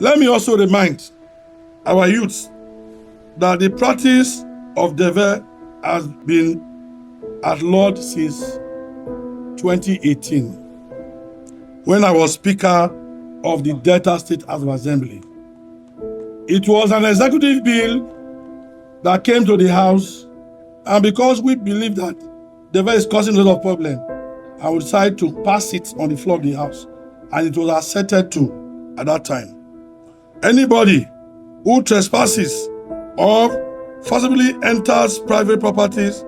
Let me also remind our youth that the practice of Deve has been outlawed since 2018, when I was Speaker of the Delta State House of Assembly. It was an executive bill that came to the House, and because we believe that Deve is causing a lot of problems, I decided to pass it on the floor of the House, and it was accepted too at that time. Anybody who trespasses or forcibly enters private properties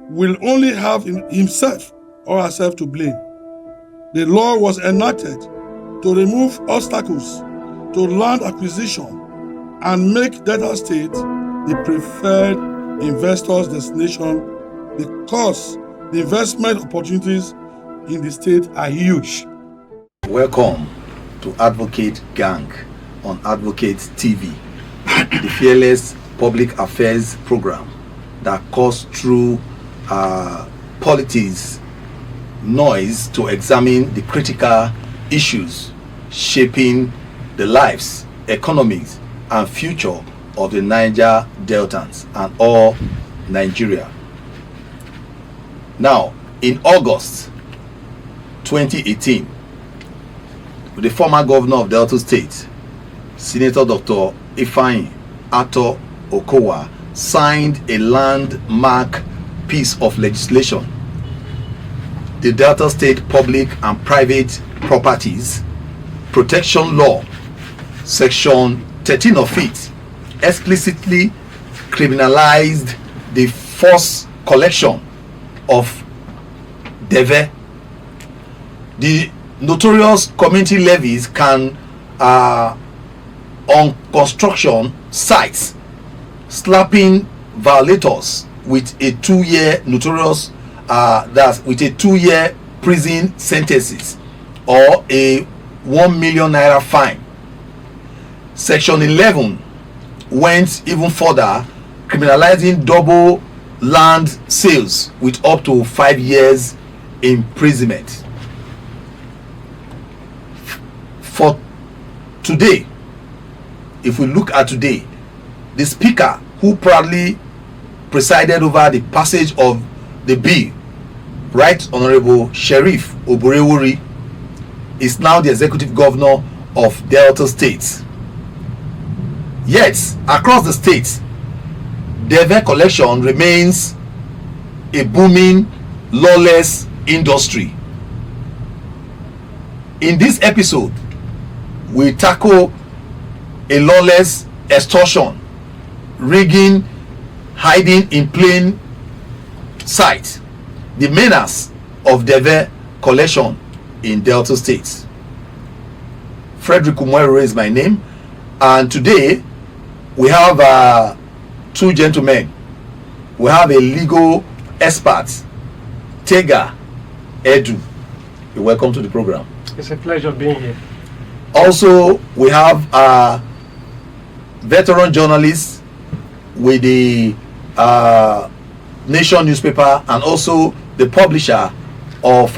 will only have himself or herself to blame. The law was enacted to remove obstacles to land acquisition and make Delta State the preferred investors' destination, because the investment opportunities in the state are huge. Welcome to Advocate Gang on Advocate TV, the fearless public affairs program that cuts through politics noise to examine the critical issues shaping the lives, economies, and future of the Niger Deltans and all Nigeria. Now, in August 2018, the former governor of Delta State, Senator Dr. Ifeanyi Ato Okowa, signed a landmark piece of legislation, the Delta State Public and Private Properties Protection Law, Section 13 of it, explicitly criminalized the forced collection of Deve. The notorious community levies can on construction sites, slapping violators with a 2-year notorious with a 2-year prison sentences or a 1 million naira fine. Section 11 went even further, criminalizing double land sales with up to 5 years imprisonment. For today, if we look at today, the speaker who proudly presided over the passage of the bill, Right Honorable Sheriff Oborewori, is now the executive governor of Delta State. Yet, across the state, Deve collection remains a booming, lawless industry. In this episode, we tackle a lawless extortion, rigging, hiding in plain sight, the menace of Deve collection in Delta State. Frederick Umwero is my name, and today we have two gentlemen. We have a legal expert, Tega Edu. You're welcome to the program. It's a pleasure being here. Also, we have a veteran journalist with the Nation newspaper and also the publisher of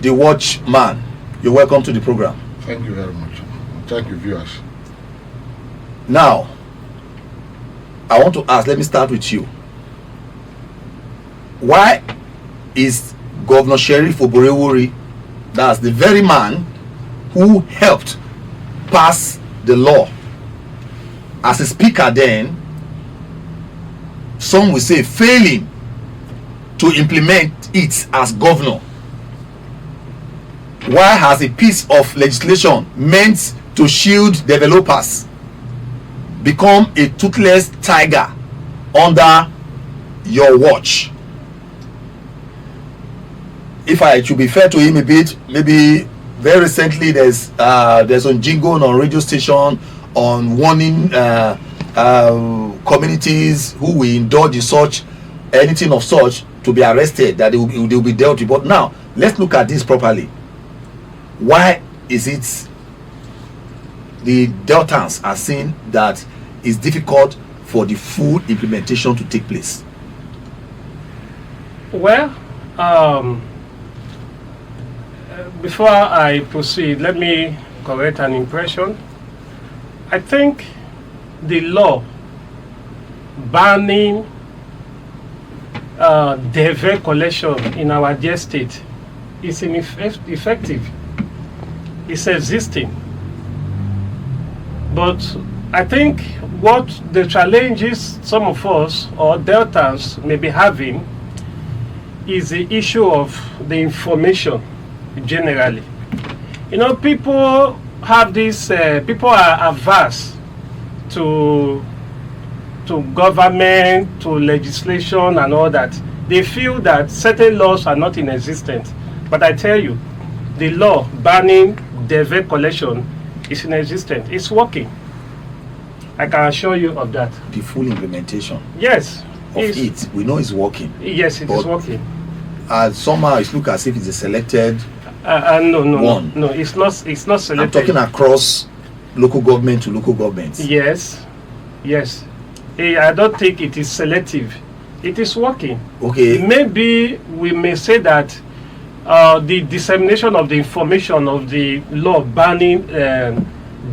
the Watchman. You're welcome to the program. Thank you very much. Thank you, viewers. Now, I want to ask, let me start with you. Why is Governor Sheriff Oborewori, that's the very man who helped pass the law as a speaker then, some will say failing to implement it as governor? Why has a piece of legislation meant to shield developers become a toothless tiger under your watch? If I should be fair to him a bit, maybe very recently there's on jingle on radio station on warning communities who will indulge in such anything of such to be arrested, that they will be dealt with. But now let's look at this properly. Why is it the Deltans are saying that it's difficult for the full implementation to take place? Well, before I proceed, let me correct an impression. I think the law banning Deve collection in our dear state is ineffective. It's existing. But I think what the challenges some of us or Deltans may be having is the issue of the information generally. You know, people have this, people are averse to government, to legislation and all that. They feel that certain laws are not in existence. But I tell you, the law banning Deve collection is in existence. It's working. I can assure you of that. The full implementation Yes. of it, we know it's working. Yes, it is working. Somehow it looks as if it's a selected No, it's not. It's not selected. I'm talking across local government to local government. Yes. I don't think it is selective. It is working. Okay. Maybe we may say that the dissemination of the information of the law banning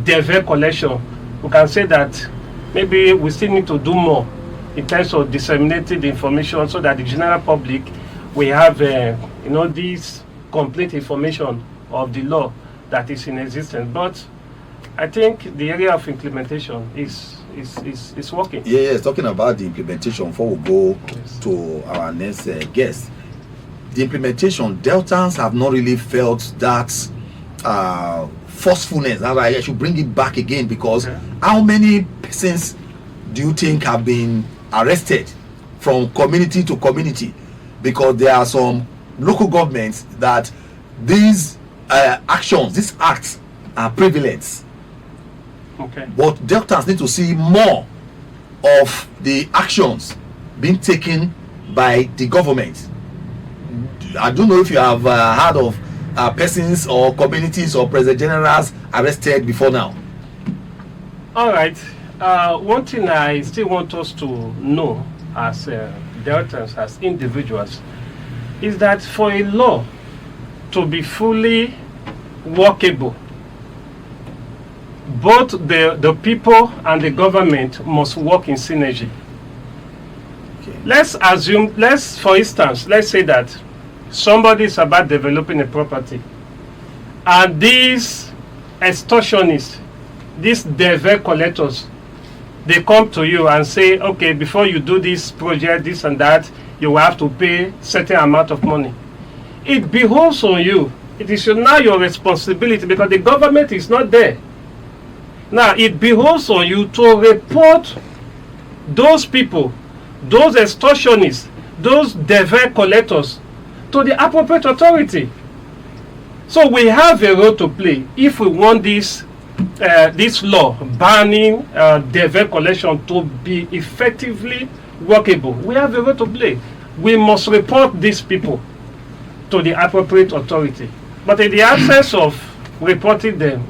Deve collection, we can say that maybe we still need to do more in terms of disseminating the information so that the general public will have this complete information of the law that is in existence. But I think the area of implementation is working. Yes, talking about the implementation before we go to our next guest. The implementation, Deltans have not really felt that forcefulness. I should bring it back again because how many persons do you think have been arrested from community to community? Because there are some local governments that these actions, these acts are prevalent. Okay. But Deltans need to see more of the actions being taken by the government. I don't know if you have heard of persons or communities or president generals arrested before now. All right. One thing I still want us to know as Deltans, as individuals, is that for a law to be fully workable, both the people and the government must work in synergy. Okay. For instance, let's say that somebody is about developing a property and these extortionists, these Deve collectors, they come to you and say, okay, before you do this project, this and that, you will have to pay certain amount of money. It behoves on you. It is now your responsibility because the government is not there. Now, it behoves on you to report those people, those extortionists, those Deve collectors to the appropriate authority. So we have a role to play if we want this law banning Deve collection to be effectively workable. We have a role to play. We must report these people to the appropriate authority. But in the absence of reporting them,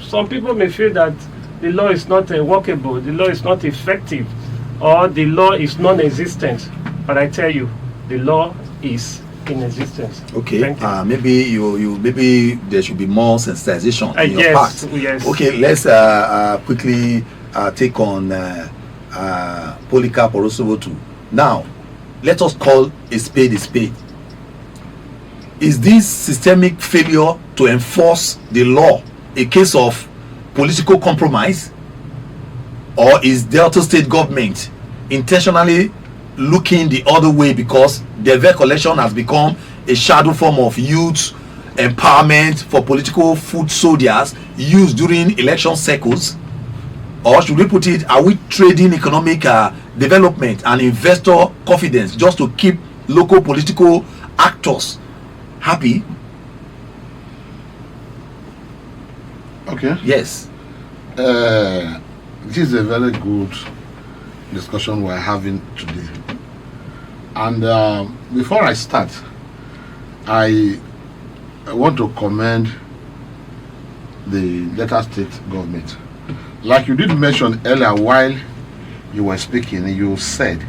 some people may feel that the law is not workable, the law is not effective, or the law is non-existent. But I tell you, the law is in existence. Okay. Maybe there should be more sensitization in your part. Yes. Okay. Let's quickly take on Polycarp Orosowotu. Now, let us call a spade a spade. Is this systemic failure to enforce the law a case of political compromise, or is Delta State government intentionally looking the other way because Deve collection has become a shadow form of youth empowerment for political foot soldiers used during election cycles? Or should we put it, are we trading economic development and investor confidence just to keep local political actors happy? Okay. Yes. This is a very good discussion we're having today. And before I start, I want to commend the Delta State government. Like you did mention earlier while you were speaking, you said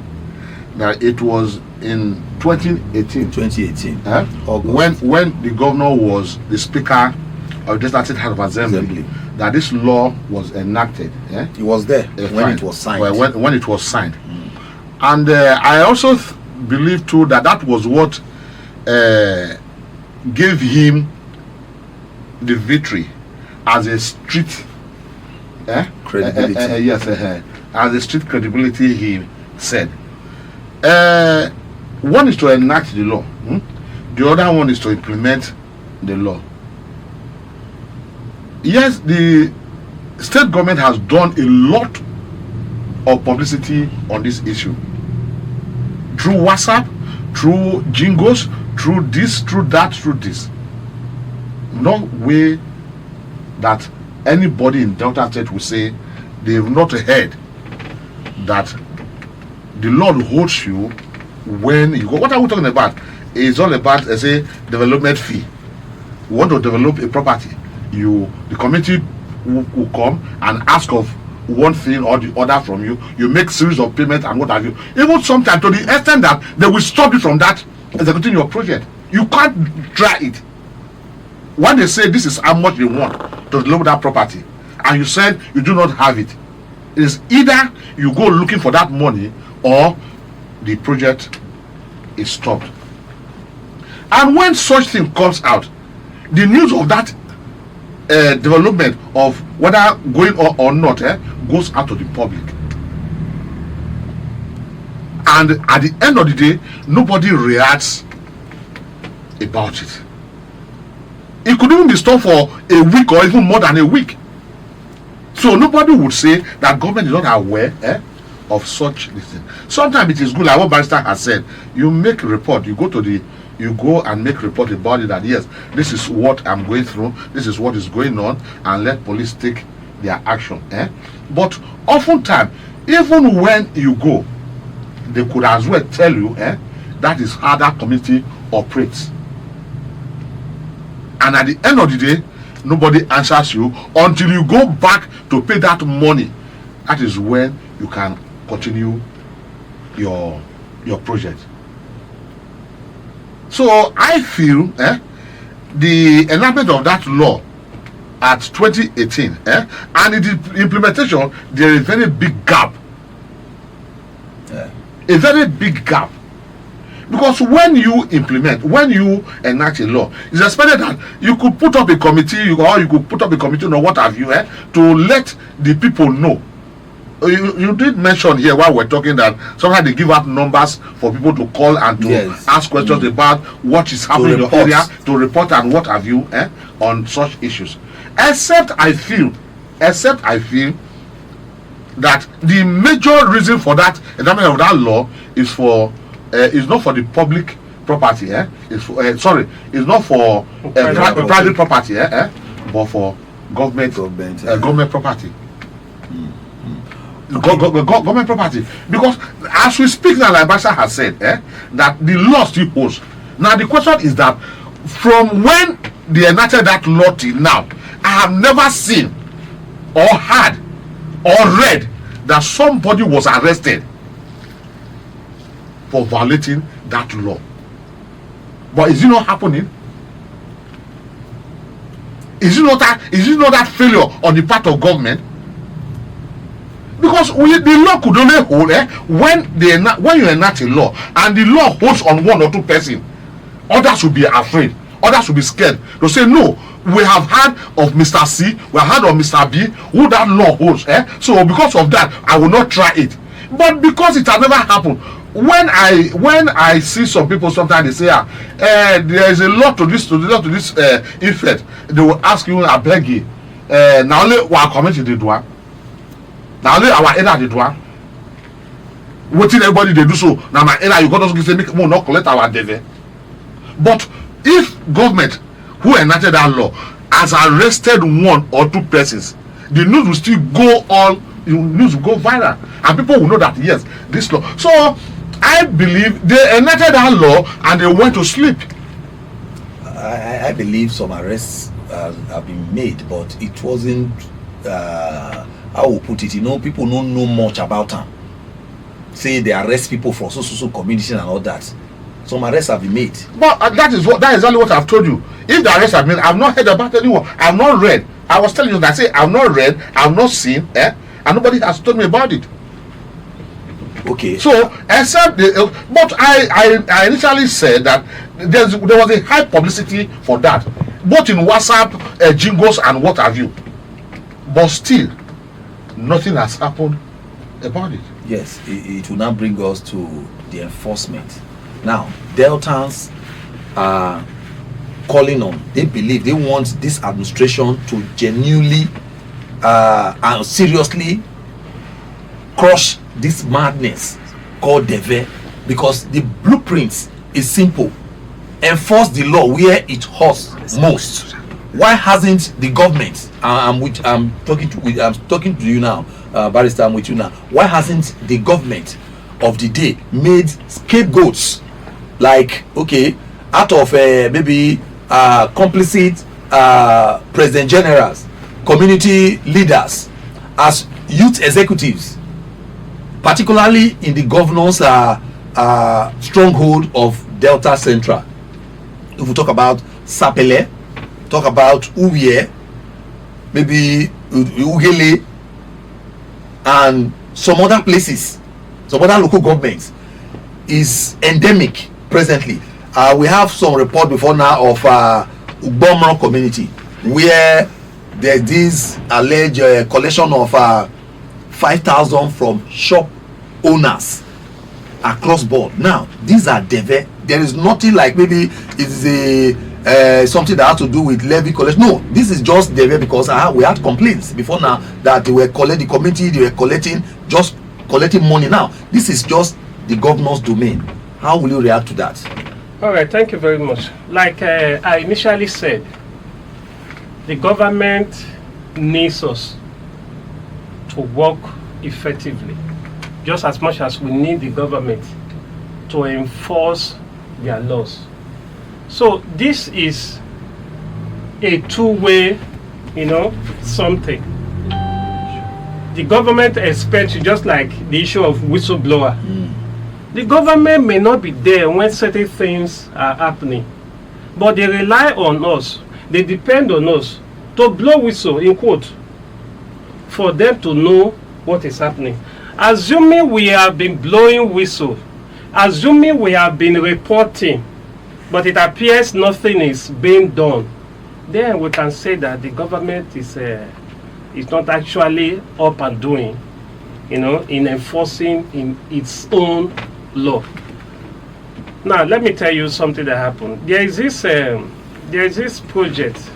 that it was in 2018 2018 when the governor was the speaker of Legislative House of Assembly that this law was enacted. It was there when fine. it was signed. Well, when it was signed. And I also believe too that was what gave him the victory as a street credibility. As a street credibility, he said. One is to enact the law. The other one is to implement the law. Yes, the state government has done a lot of publicity on this issue. Through WhatsApp, through jingles, through this, through that, through this. No way that anybody in Delta State will say they've not heard that the Lord holds you when you go. What are we talking about? It's all about, say, development fee. You want to develop a property, the committee will come and ask of one thing or the other from you. You make series of payments and what have you. Even sometimes to the extent that they will stop you from that executing your project. You can't try it. When they say this is how much you want to develop that property, and you said you do not have it, it is either you go looking for that money or the project is stopped. And when such thing comes out, the news of that development of whether going or not goes out to the public. And at the end of the day, nobody reacts about it. It could even be stopped for a week or even more than a week. So nobody would say that government is not aware of such thing. Sometimes it is good, like what Barrister has said. You make a report, you go and make a report about it, that yes, this is what I'm going through, this is what is going on, and let police take their action. But oftentimes, even when you go, they could as well tell you that is how that community operates. And at the end of the day, nobody answers you until you go back to pay that money. That is when you can continue your project. So I feel the enactment of that law at 2018 and in the implementation, there is a very big gap. A very big gap. Because when you enact a law, it's expected that you could put up a committee, or you could put up a committee or what have you, to let the people know. You did mention here while we're talking that sometimes they give out numbers for people to call and to ask questions about what is happening in your area, to report and what have you on such issues. Except I feel that the major reason for that enactment of that law is not for the public property, it's not for private property, but for government property. Government property. Because as we speak now, like Basha has said, that the law still holds. Now the question is that from when they enacted that law till now, I have never seen or heard or read that somebody was arrested for violating that law. But is it not happening? Is it not that failure on the part of government? Because the law could only hold when you enact a law and the law holds on one or two persons, others will be afraid, others will be scared. They'll say, no, we have heard of Mr. C, we have heard of Mr. B, who that law holds. So because of that, I will not try it. But because it has never happened, when I see some people sometimes they say there is a law to this effect, they will ask you, I beg you, now only our community did one. Now only our area did one. What did everybody they do so? Now my area you got us to say make more not collect our Deve. But if government who enacted that law has arrested one or two persons, the news will still go on. The news will go viral, and people will know that yes, this law. So I believe they enacted that law and they went to sleep. I believe some arrests have been made, but it wasn't. I will put it. People don't know much about them. Say they arrest people for so community and all that. Some arrests have been made. But that is exactly what I've told you. If the arrest have been, I've not heard about anyone. I've not read. I was telling you that I say I've not read, I've not seen, and nobody has told me about it. Okay. So, except but I initially said that there was a high publicity for that, both in WhatsApp, jingles, and what have you. But still, nothing has happened about it. Yes, it will now bring us to the enforcement. Now, Deltans are calling on, they believe, they want this administration to genuinely and seriously crush this madness called Deve, because the blueprint is simple: enforce the law where it hurts most. Why hasn't the government, I'm talking to you now, Barrister, I'm with you now, why hasn't the government of the day made scapegoats, like, okay, out of maybe complicit president generals, community leaders, as youth executives, particularly in the governor's stronghold of Delta Central? If we talk about Sapele, talk about Uwie, maybe Ugele, and some other places, some other local governments, is endemic presently. We have some report before now of Ugbomro community, where there's this alleged collection of 5,000 from shop owners across board. Now, these are Deve. There is nothing like maybe it's a something that has to do with levy collection. No, this is just Deve, because we had complaints before now that they were collecting, the community, they were just collecting money. Now, this is just the governor's domain. How will you react to that? All right, thank you very much. Like I initially said, the government needs us to work effectively, just as much as we need the government to enforce their laws. So this is a two-way, something. The government expects, just like the issue of whistleblower. The government may not be there when certain things are happening, but they rely on us, they depend on us to blow whistle, in quote, for them to know what is happening. Assuming we have been blowing whistle, assuming we have been reporting, but it appears nothing is being done, then we can say that the government is not actually up and doing, in enforcing in its own law. Now, let me tell you something that happened. There is this project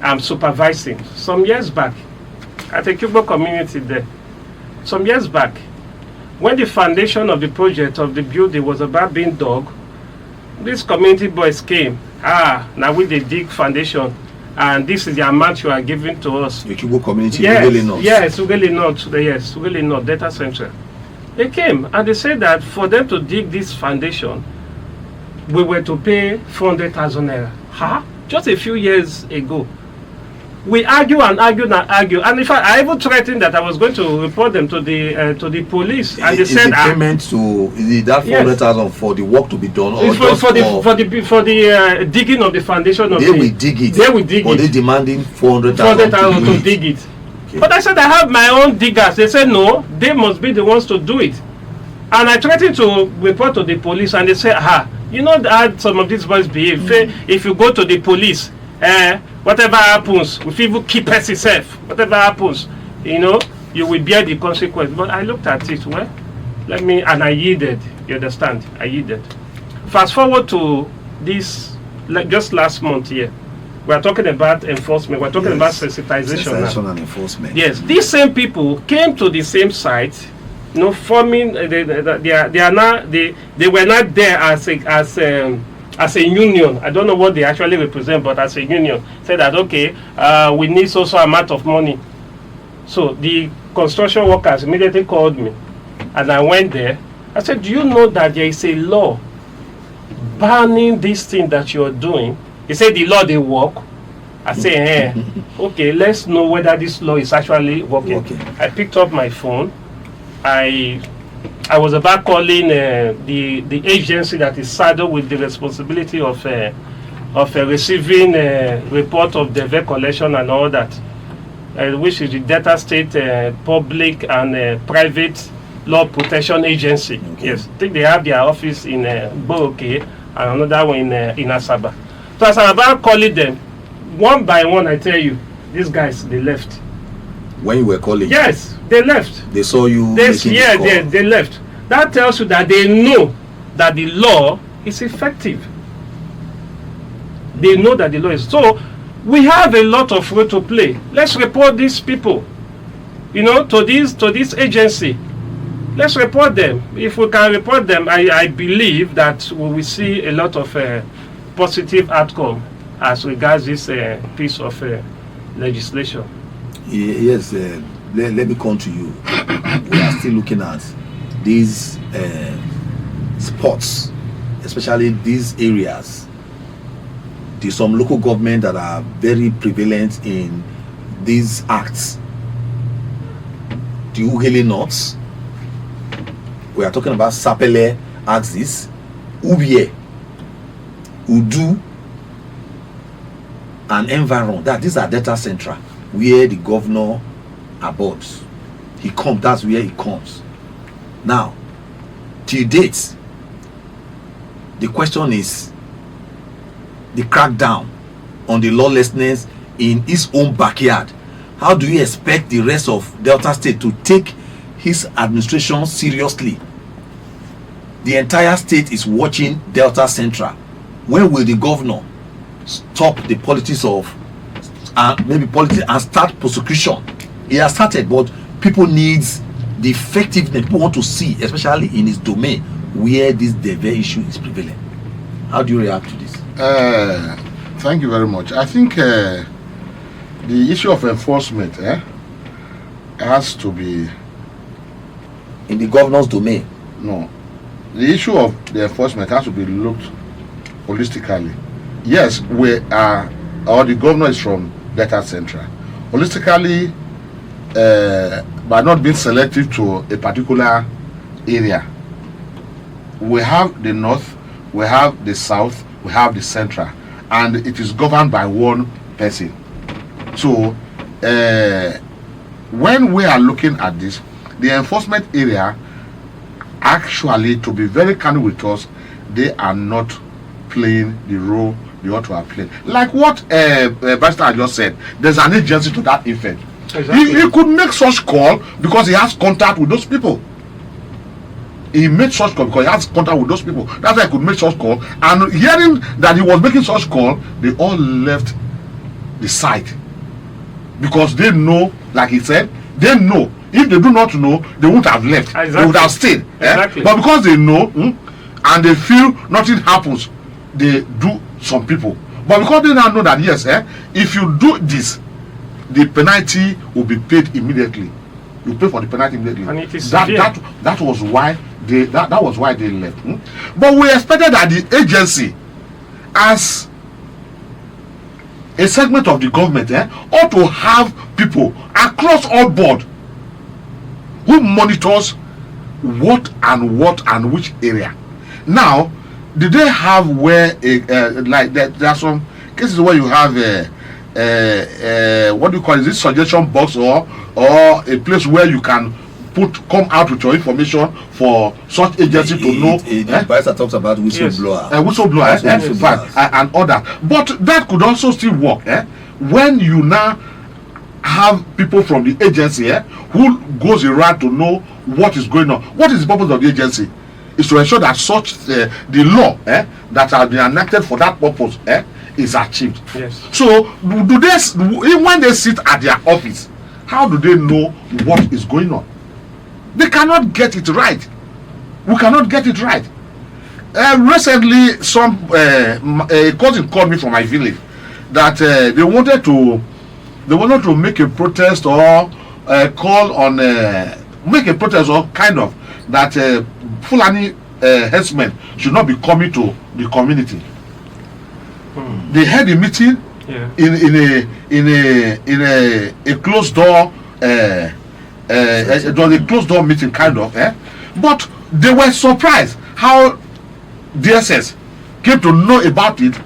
I'm supervising some years back at a Cuba community there. Some years back, when the foundation of the project of the building was about being dug, these community boys came. Now we they dig foundation, and this is the amount you are giving to us. The Cuba community, yes, Ugele North. Yes, Ugele North. Yes, Ugele North, Data Central. They came and they said that for them to dig this foundation, we were to pay 400,000 naira. Just a few years ago. We argue and in fact, I even threatened that I was going to report them to the police. And they said, payment to that 400,000 for the work to be done, or for the digging of the foundation of they will dig it. They will dig it. Or they demanding 400,000 to dig it. Okay. But I said I have my own diggers. They said no, they must be the ones to do it. And I threatened to report to the police, and they said, you know how some of these boys behave. If you go to the police, whatever happens, if you keep us itself, whatever happens, you will bear the consequence. But I looked at it, and I yielded. You understand? I yielded. Fast forward to this, just last month here. We are talking about enforcement. We are talking about sensitization and enforcement. Yes, these same people came to the same site, forming. They were not there as a union. I don't know what they actually represent, but as a union, said that okay, we need so amount of money. So the construction workers immediately called me, and I went there. I said, do you know that there is a law banning this thing that you're doing? He said the law they work. I say, okay, let's know whether this law is actually working. I picked up my phone. I I was about calling the agency that is saddled with the responsibility of receiving report of Deve collection and all that, which is the Delta State Public and Private Law Protection Agency. Okay. Yes, I think they have their office in Boroke and another one in Asaba. So as I'm about calling them, one by one, I tell you, these guys, they left. When you were calling, Yes, they left. they saw you They, making yeah, this call. they left. That tells you that they know that the law is effective. They know that the law is. So we have a lot of role to play. Let's report these people, to this agency. Let's report them. If we can report them, I believe that we will see a lot of positive outcome as regards this piece of legislation. Yes, let me come to you. We are still looking at these spots, especially these areas. There's some local government that are very prevalent in these acts. The Ugele North, we are talking about Sapele axis, Ubie, Udu, and Environ. These are data central where the governor aborts. He comes, that's where he comes. Now, till date, the question is the crackdown on the lawlessness in his own backyard. How do you expect the rest of Delta State to take his administration seriously? The entire state is watching Delta Central. When will the governor stop the politics of and start prosecution? He has started, but people needs the effectiveness. People want to see, especially in his domain, where this Deve issue is prevalent. How do you react to this? Thank you very much. I think the issue of enforcement has to be in the governor's domain. No, the issue of the enforcement has to be looked holistically. Yes, we are, or the governor is from Delta Central. Holistically, by not being selective to a particular area, we have the north, we have the south, we have the central, and it is governed by one person. So when we are looking at this, the enforcement area, actually, to be very candid with us, they are not playing the role they ought to have played. Like what Pastor just said, there's an agency to that effect. Exactly. He could make such call because he has contact with those people. He made such call because he has contact with those people. That's why he could make such call. And hearing that he was making such call, they all left the site. Because they know, like he said, they know. If they do not know, they won't have left. Exactly. They would have stayed. Exactly. But because they know, and they feel nothing happens, they do some people. But because they now know that, yes, if you do this, the penalty will be paid immediately. You pay for the penalty immediately. And it is that was why they that was why they left. But we expected that the agency, as a segment of the government, ought to have people across all board who monitors what and which area. Now, did they have where like there are some cases where you have what do you call it? Is it suggestion box or a place where you can come out with your information for such agency to know? The Pastor talks about whistleblower. Whistleblower, and other. But that could also still work when you now have people from the agency who goes around to know what is going on. What is the purpose of the agency? Is to ensure that such the law that has been enacted for that purpose is achieved. Yes. So do they, when they sit at their office, how do they know what is going on? They cannot get it right. We cannot get it right. Recently, a cousin called me from my village that they wanted to make a protest or call on make a protest or kind of that Fulani herdsmen should not be coming to the community. They had a meeting in a closed door. It was a closed door meeting kind of. But they were surprised how DSS came to know about it,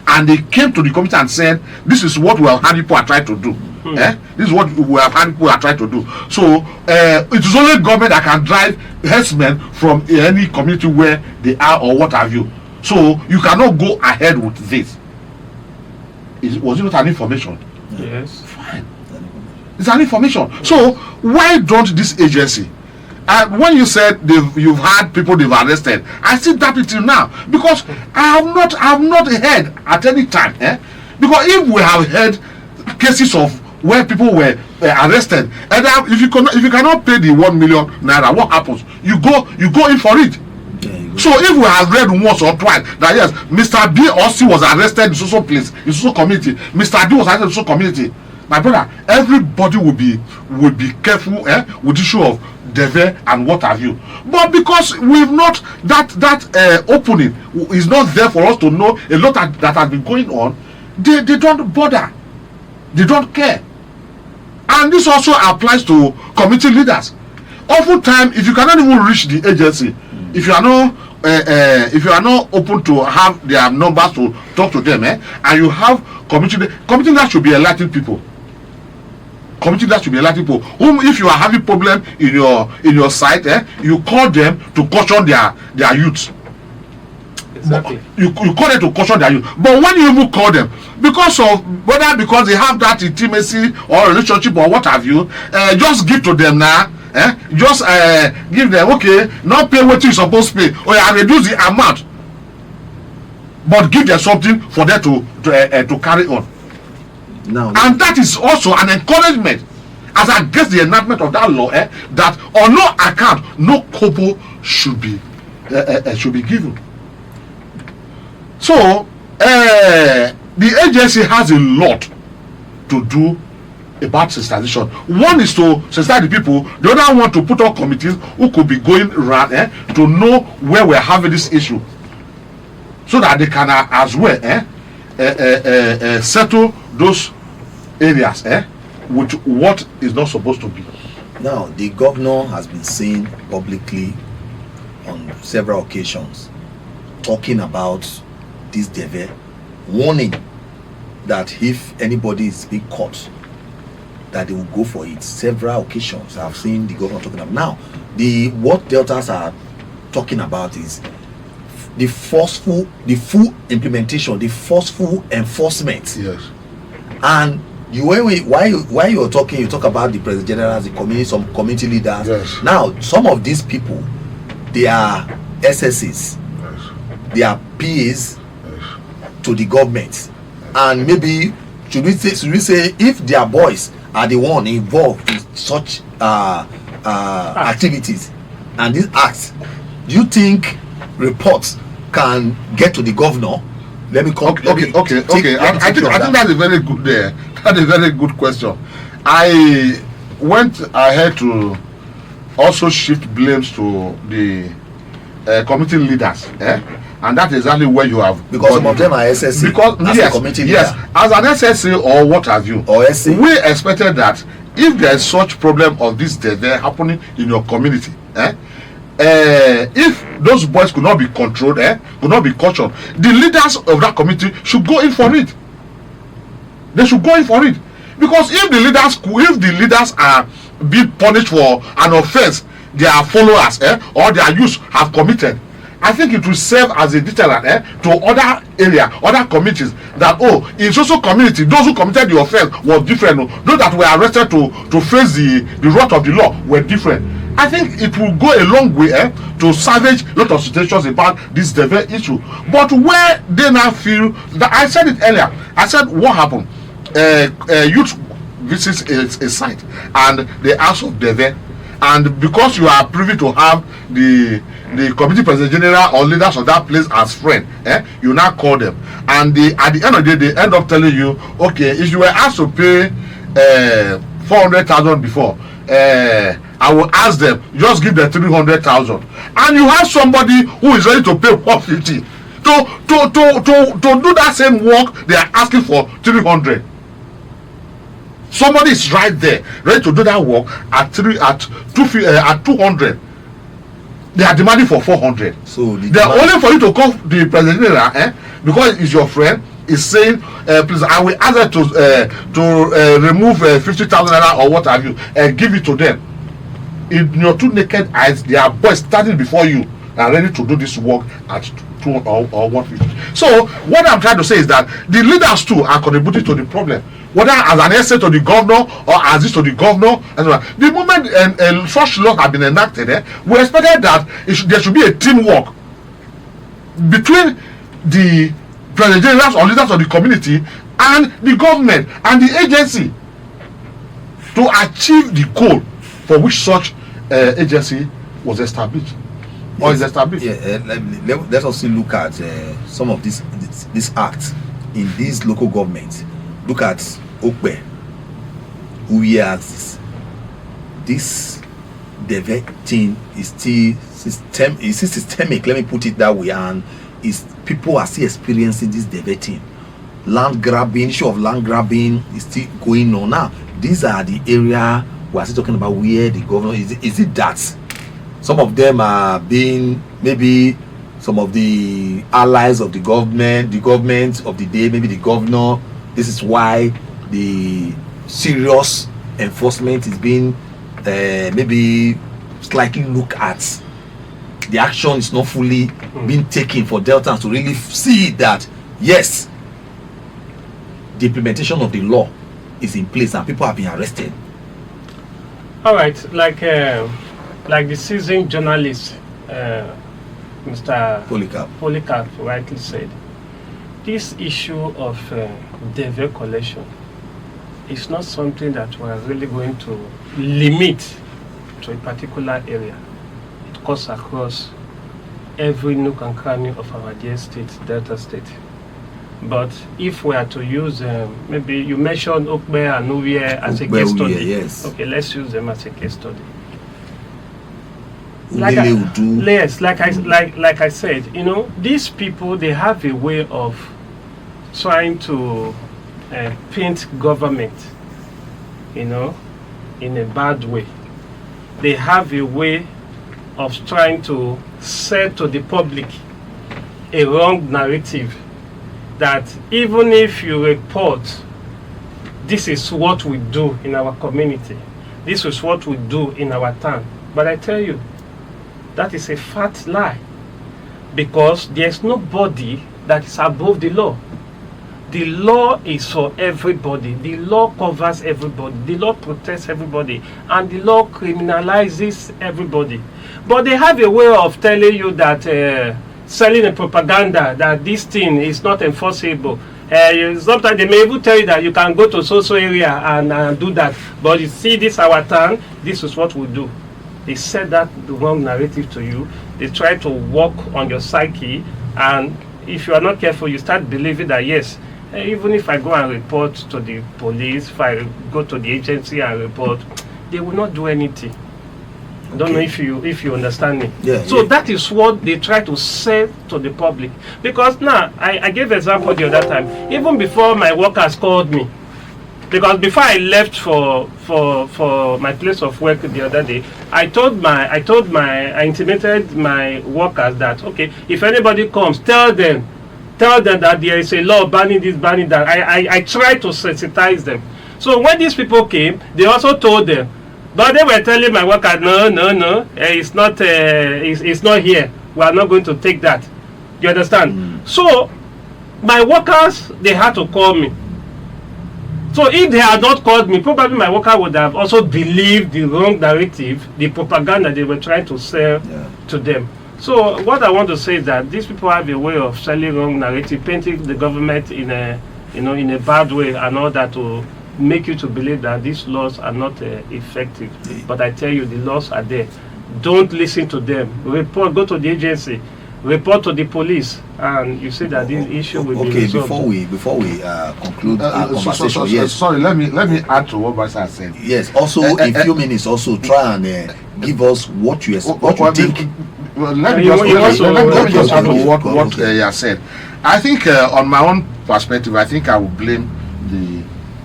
and they came to the committee and said, this is what we have had people are trying to do. This is what we have had people are trying to do. So it is only government that can drive herdsmen from any community where they are or what have you. So you cannot go ahead with this. Was it not an information? Yes. Fine. It's an information. So why don't this agency, when you said you've had people they've arrested, I still doubt it till now, because I have not heard at any time. Because if we have heard cases of where people were arrested, and if you cannot pay the 1 million naira, what happens? You go in for it. So if we have read once or twice that yes, Mr. B or C was arrested in social place, in social community, Mr. D was arrested in social community, my brother, everybody will be careful with the issue of Deve and what have you. But because we've not that opening is not there for us to know a lot that has been going on, they don't bother, they don't care. And this also applies to community leaders. Oftentimes, if you cannot even reach the agency, if you are not open to have their numbers to talk to them, and you have community leaders should be enlightening people. Community leaders should be enlightening people whom, if you are having problem in your site, you call them to caution their youth. Exactly. You call them to caution their youth. But when you even call them, because they have that intimacy or relationship or what have you, just give to them now. Just give them, okay, not pay what you supposed to pay, or reduce the amount, but give them something for them to carry on. Now, and that is also an encouragement as against the enactment of that law, that on no account no kobo should be given. So the agency has a lot to do about sensitization. One is to sensitize the people, the other one to put up committees who could be going around to know where we're having this issue, so that they can as well settle those areas with what is not supposed to be. Now, the governor has been seen publicly on several occasions talking about this Deve, warning that if anybody is being caught, that they will go for it. Several occasions I've seen the governor talking about. Now, what Deltas are talking about is the full implementation, the forceful enforcement. Yes. And while you're talking, you talk about the president generals, the community, some community leaders. Yes. Now, some of these people, they are SSs, Yes. they are PAs Yes. to the government, and maybe should we say if their boys are the one involved in such activities and these acts, do you think reports can get to the governor? Let me come. Okay. I think that's a very good. That's a very good question. I went ahead to also shift blames to the community leaders, and that's exactly where you have, because some of them are SSC. Because as yes, a community yes, leader, as an SSC or what have you, or SC, we expected that if there is such problem of this Deve happening in your community, if those boys could not be controlled, could not be cautioned, the leaders of that community should go in for it. They should go in for it, because if the leaders are being punished for an offense their followers or their youth have committed, I think it will serve as a deterrent to other communities, that in social community those who committed the offense was different. Those that were arrested to face the wrath of the law were different. I think it will go a long way to salvage a lot of situations about this Deve issue. But where they now feel that, I said it earlier, I said what happened, youth visits a site and they ask of Deve, and because you are privy to have the community president general or leaders of that place as friend, you now call them, and at the end of the day they end up telling you, okay, if you were asked to pay 400,000 before, I will ask them, just give them 300,000, and you have somebody who is ready to pay 150 to do that same work they are asking for 300. Somebody is right there ready to do that work at 200. they are demanding for 400. So they are only for you to call the president general, because it's your friend, is saying, please, I will ask them to remove 50,000 naira or what have you, and give it to them. In your two naked eyes, there are boys standing before you and ready to do this work at 2 or 150. So what I'm trying to say is that the leaders too are contributing to the problem, whether as an essay to the governor or as this to the governor. The moment such laws have been enacted, we expected that there should be a teamwork between the president generals or leaders of the community and the government and the agency to achieve the goal for which such agency was established. Yes. Or is established. Let us look at some of this acts in these local governments. Look at Okpe, Uye. This Deve thing is still systemic. Let me put it that way, and people are still experiencing this Deve thing. Land grabbing, issue of land grabbing is still going on. Now, these are the area we are still talking about where the governor is it that some of them are being, maybe some of the allies of the government of the day, maybe the governor. This is why the serious enforcement is being maybe slightly look at. The action is not fully being taken for Deltans to really see that yes, the implementation of the law is in place and people have been arrested. All right, like the seasoned journalist, Mr. Polycarp rightly said, this issue of Deve collection is not something that we are really going to limit to a particular area. It cuts across every nook and cranny of our dear state, Delta State. But if we are to use, maybe you mentioned Okbe and Uye as a case study. Yes. Okay, let's use them as a case study. Like I said, you know, these people, they have a way of trying to paint government, you know, in a bad way. They have a way of trying to sell to the public a wrong narrative that even if you report, this is what we do in our community, this is what we do in our town. But I tell you, that is a fat lie, because there's nobody that is above the law. The law is for everybody. The law covers everybody. The law protects everybody. And the law criminalizes everybody. But they have a way of telling you that selling a propaganda that this thing is not enforceable. Sometimes they may even tell you that you can go to so area and do that. But you see, this our town, this is what we do. They said that the wrong narrative to you. They try to work on your psyche, and if you are not careful, you start believing that yes, even if I go and report to the police, if I go to the agency and report, they will not do anything. Okay. I don't know if you understand me. Yeah, so that is what they try to say to the public. Because now, I gave example the other time, even before my workers called me, because before I left for my place of work the other day, I intimated my workers that, okay, if anybody comes, tell them that there is a law banning this, banning that. I try to sensitize them. So when these people came, they also told them, but they were telling my workers, no, it's not here. We are not going to take that. You understand? So my workers, they had to call me. So if they had not called me, probably my worker would have also believed the wrong narrative, the propaganda they were trying to sell to them. So what I want to say is that these people have a way of selling wrong narrative, painting the government in a bad way, and all that to make you to believe that these laws are not effective. But I tell you, the laws are there. Don't listen to them. Report. Go to the agency. Report to the police, and you see that this issue will be resolved. Before we conclude our conversation, yes. Sorry, let me add to what Basa said. Yes. Also, in few minutes, also try and give us what you think. Let me just add to what you have said. I think, on my own perspective, I think I will blame the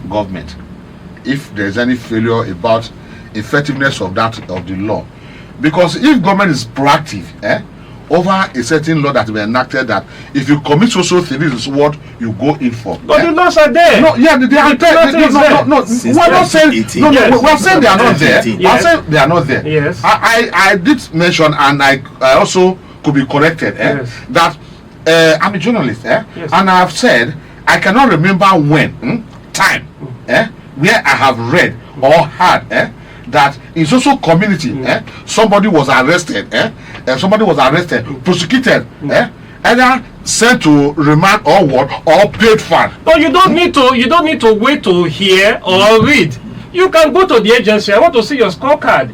government if there's any failure about effectiveness of the law. Because if government is proactive, over a certain law that has been enacted, that if you commit social thing, this is what you go in for. But the laws are there. No, yeah, they are there. No. We're not saying no. We're saying they are not there. We're saying they are not there. Yes. I did mention, and I also could be corrected. That I'm a journalist. Yes. And I have said I cannot remember when time where I have read or heard that in social community somebody was arrested prosecuted either sent to remand or what, or paid fine. But you don't need to wait to hear or read. You can go to the agency. I want to see your scorecard.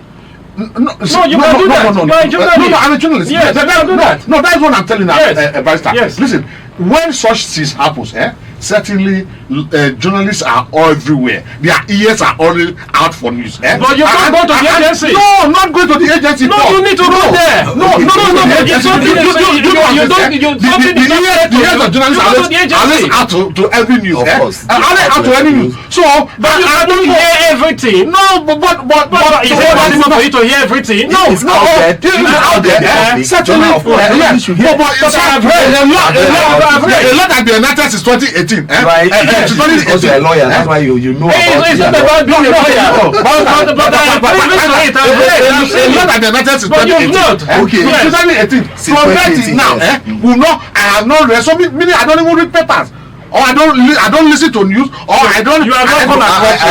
No, I'm a journalist. Yes, no, that's what I'm telling you. Yes. Barrister. Yes. Listen, when such things happens, certainly journalists are everywhere. Their ears are already out for news. But you can't go to the agency. No, not going to the agency. No, you need to go there. No. The ears of journalists are always out to every news. Of course. Out to any news. So, but I don't hear everything. No, but is it possible for you to hear everything? No, it's out there. Certainly, Of course, yeah. But I've heard a lot has been enacted since 2018. Right. Because you're a lawyer, that's why you know about it's not about being a lawyer. But I have read a lot has been enacted since 2018. But you've not. Okay. 2018. From that till now, I have not read. So meaning I don't even read papers. Or I don't listen to news, or I don't. You have not come across.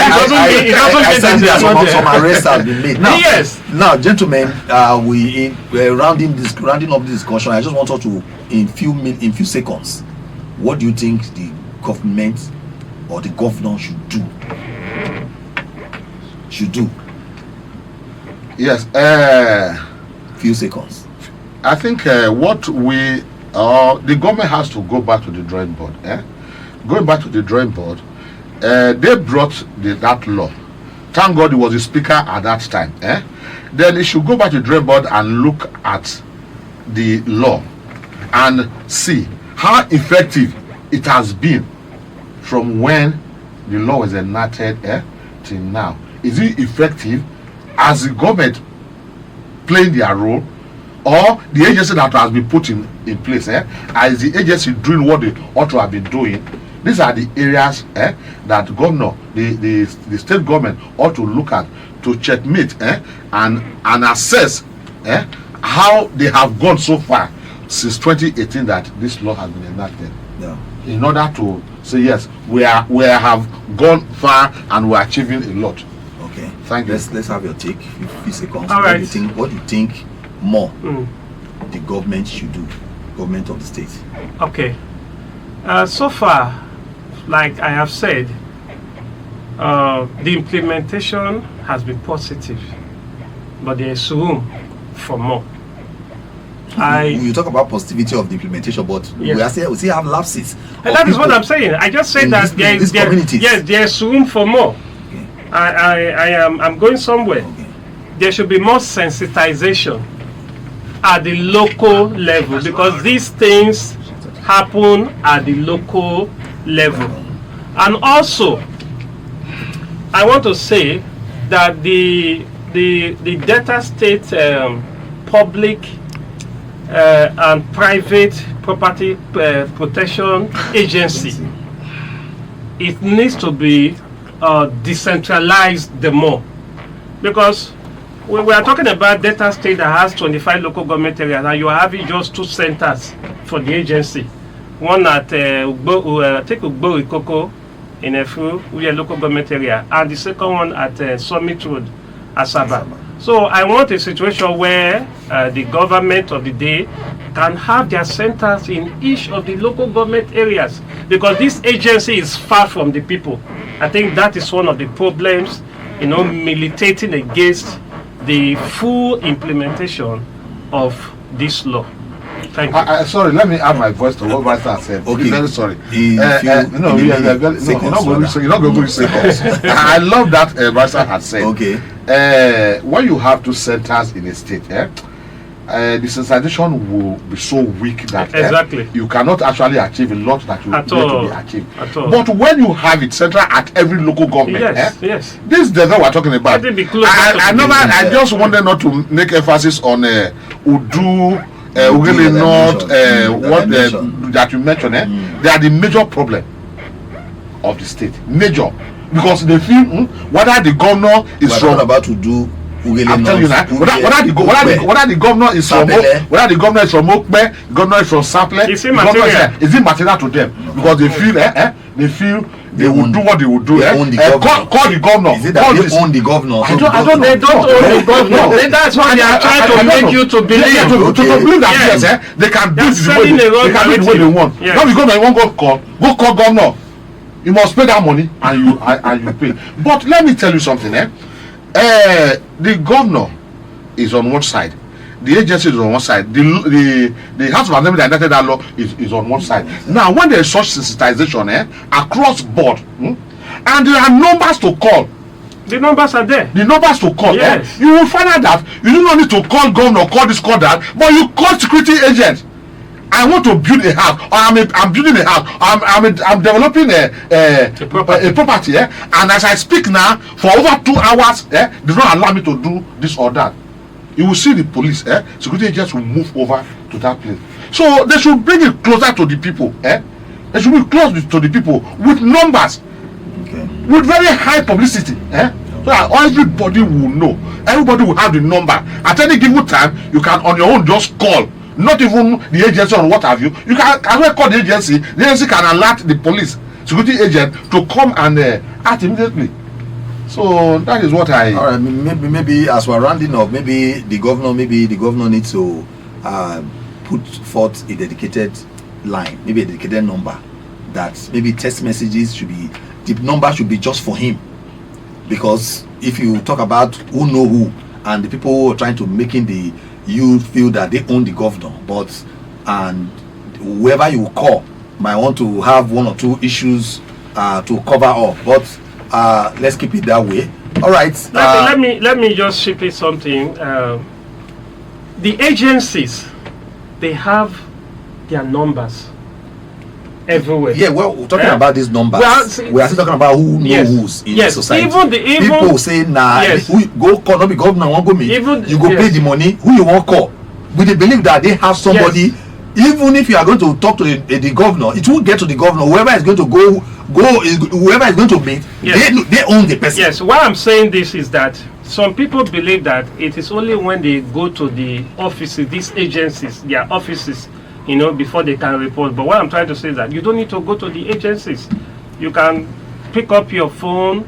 Some arrests have been made. Now, yes. Now, gentlemen, we're rounding up this discussion. I just want us to, in few seconds, what do you think the government or the governor should do? Yes. Few seconds. I think the government has to go back to the drawing board. Going back to the drawing board, they brought that law. Thank God it was the speaker at that time. Then it should go back to the drawing board and look at the law and see how effective it has been from when the law was enacted till now. Is it effective? As the government playing their role, or the agency that has been put in place, as the agency doing what they ought to have been doing? These are the areas that governor, the state government ought to look at, to checkmate and assess how they have gone so far since 2018 that this law has been enacted. Yeah. In order to say yes, we have gone far and we're achieving a lot. Okay. Thank you. Let's have your take. Few seconds. All right. What do you think more the government should do? Government of the state. Okay. So far, like I have said, the implementation has been positive, but there is room for more. You talk about positivity of the implementation, but yes, we still have lapses. And that is what I'm saying. I just said that there's room for more. Okay. I'm going somewhere. Okay. There should be more sensitization at the local level, because these things happen at the local level. And also, I want to say that the Delta State public and private property protection agency, it needs to be decentralized the more, because we are talking about Delta State that has 25 local government areas, and you are having just 2 centers for the agency. One at Ugbo Ikoko in Efu, we are local government area, and the second one at Summit Road, Asaba. So I want a situation where the government of the day can have their centers in each of the local government areas, because this agency is far from the people. I think that is one of the problems, militating against the full implementation of this law. Thank you. Sorry, let me add my voice to what Barrister said. Okay. Very sorry. You're not going to say. I love that Barrister had said. Okay. When you have 2 centers in a state, the sensitization will be so weak that Exactly. you cannot actually achieve a lot that you need to be achieved. At all. But when you have it central at every local government, Yes. this is the we're talking about. Let it be closer to I just wanted not to make emphasis on Udu, really not what that you mentioned. They are the major problem of the state, major, because they feel whether the governor is from about to do. I'm telling you now, whether the governor is from Okpe, governor is from Saple, is it material to them? Because they feel they will do what they will do. Call the governor. Is it that they own the governor? I don't know. They don't own the governor. That's what they are trying to make you to believe. To believe that yes, they can do the way they want. Not because they won't go call governor. You must pay that money and you pay. But let me tell you something, the governor is on one side, the agency is on one side, the House of Assembly that enacted that law is on one side. Now, when there is such sensitization across board, and there are numbers to call. The numbers are there. The numbers to call. Yes. You will find out that you do not need to call governor, call this, call that, but you call security agents. I want to build a house, or I'm building a house, I'm developing a property, and as I speak now, for over 2 hours, they don't allow me to do this or that. You will see the police, security agents will move over to that place. So they should bring it closer to the people, They should be close to the people with numbers, with very high publicity, so that everybody will know, everybody will have the number. At any given time, you can on your own just call. Not even the agency or what have you. You can well call the agency. The agency can alert the police, security agent to come and act immediately. So that is what I. All right, maybe as we're rounding up, maybe the governor needs to put forth a dedicated line, maybe a dedicated number. That maybe text messages should be, the number should be just for him, because if you talk about who know who and the people who are trying to making the you feel that they own the governor, and whoever you call might want to have 1 or 2 issues to cover up, but let's keep it that way. All right, let me just ship it something. The agencies, they have their numbers everywhere. Yeah, well, we're talking about these numbers. We are still talking about who knows who's in the society. Even people say, who go call, not the governor won't go meet. You go pay the money, who you won't call. With the belief that they have somebody, even if you are going to talk to the governor, it will get to the governor. Whoever is going to whoever is going to meet, they own the person. Yes, why I'm saying this is that some people believe that it is only when they go to the offices, these agencies, their offices, before they can report. But what I'm trying to say is that you don't need to go to the agencies. You can pick up your phone,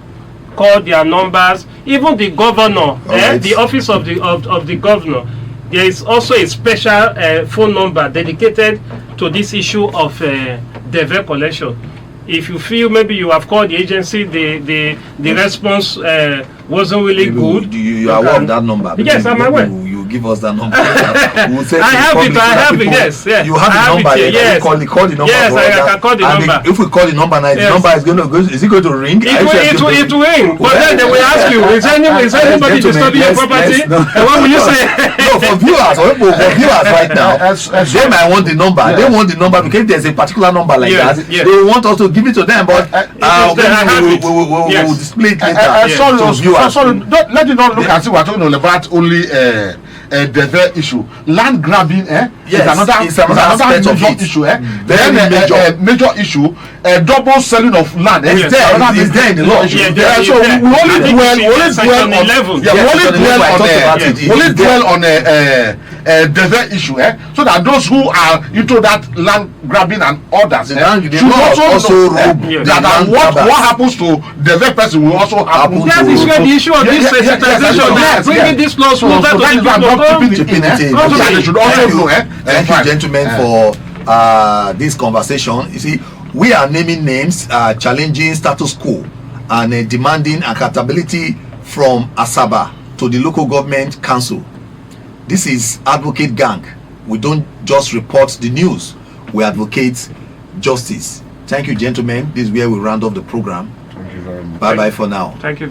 call their numbers. Even the governor, the office of the governor, there is also a special phone number dedicated to this issue of Deve collection. If you feel maybe you have called the agency, the response wasn't really good. You are aware of that number? Yes, I'm aware. You give us that number. I have it. Yes. You have the number. Yes. Call the number. Yes, I can call the number. If we call the number now, the number is going to go. Is it going to ring? It will ring. But then they will ask you, is anybody disturbing your property? And what will you say? No, for viewers right now, they might want the number. They want the number because there's a particular number like that. They want us to give it to them, but we will display it later. Sorry, let you not look as if we're talking about only the issue. Land grabbing is another major issue. Then major issue, double selling of land. It's there in the law. So we only dwell on the issue, so that those who are into that land grabbing and others should also know that what happens to the person will also happen. That is where the issue of this sensitization, bringing this laws closer to the people. They should also know. Thank you, gentlemen, for this conversation. You see, we are naming names, challenging status quo, and demanding accountability from Asaba to the local government council. This is Advocate Gang. We don't just report the news, we advocate justice. Thank you, gentlemen. This is where we round off the program. Thank you very much. Bye bye for now. Thank you.